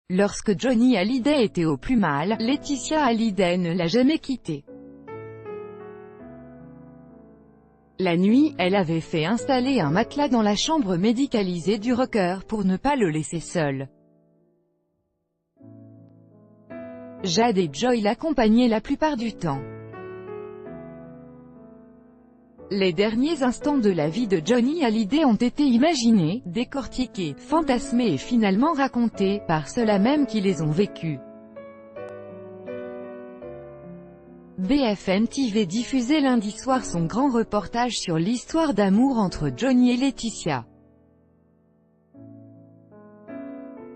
Lorsque Johnny Hallyday était au plus mal, Laetitia Hallyday ne l'a jamais quitté. La nuit, elle avait fait installer un matelas dans la chambre médicalisée du rocker pour ne pas le laisser seul. Jade et Joy l'accompagnaient la plupart du temps. Les derniers instants de la vie de Johnny Hallyday ont été imaginés, décortiqués, fantasmés et finalement racontés, par ceux-là même qui les ont vécus. BFM TV diffusait lundi soir son grand reportage sur l'histoire d'amour entre Johnny et Laetitia.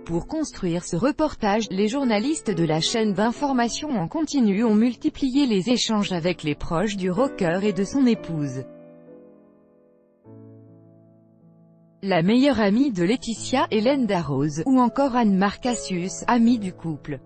Pour construire ce reportage, les journalistes de la chaîne d'information en continu ont multiplié les échanges avec les proches du rocker et de son épouse. La meilleure amie de Laetitia, Hélène Darroze, ou encore Anne Marcassius, amie du couple.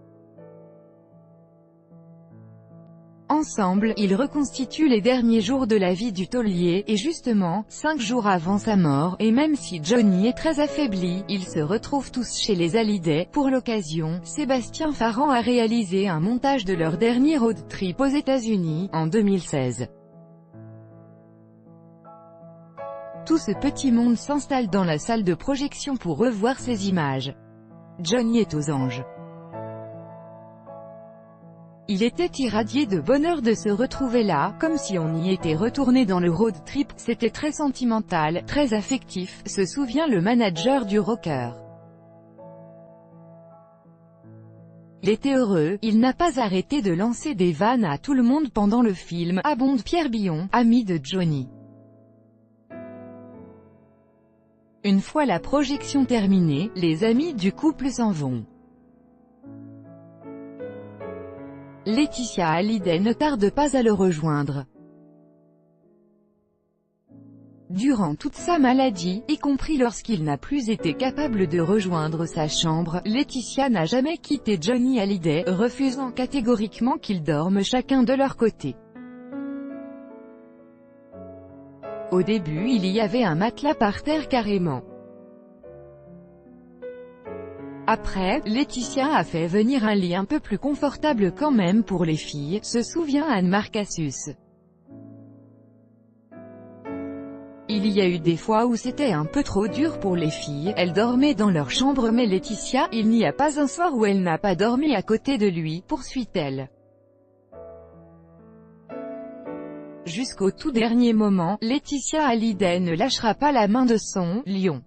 Ensemble, ils reconstituent les derniers jours de la vie du taulier, et justement, 5 jours avant sa mort, et même si Johnny est très affaibli, ils se retrouvent tous chez les Hallyday. Pour l'occasion, Sébastien Farran a réalisé un montage de leur dernier road trip aux États-Unis, en 2016. Tout ce petit monde s'installe dans la salle de projection pour revoir ces images. Johnny est aux anges. Il était irradié de bonheur de se retrouver là, comme si on y était retourné dans le road trip. C'était très sentimental, très affectif, se souvient le manager du rocker. Il était heureux, il n'a pas arrêté de lancer des vannes à tout le monde pendant le film, abonde Pierre Billon, ami de Johnny. Une fois la projection terminée, les amis du couple s'en vont. Laetitia Hallyday ne tarde pas à le rejoindre. Durant toute sa maladie, y compris lorsqu'il n'a plus été capable de rejoindre sa chambre, Laetitia n'a jamais quitté Johnny Hallyday, refusant catégoriquement qu'ils dorment chacun de leur côté. Au début, il y avait un matelas par terre carrément. Après, Laetitia a fait venir un lit un peu plus confortable quand même pour les filles, se souvient Anne Marcassius. Il y a eu des fois où c'était un peu trop dur pour les filles, elles dormaient dans leur chambre mais Laetitia, il n'y a pas un soir où elle n'a pas dormi à côté de lui, poursuit-elle. Jusqu'au tout dernier moment, Laetitia Hallyday ne lâchera pas la main de son « lion ».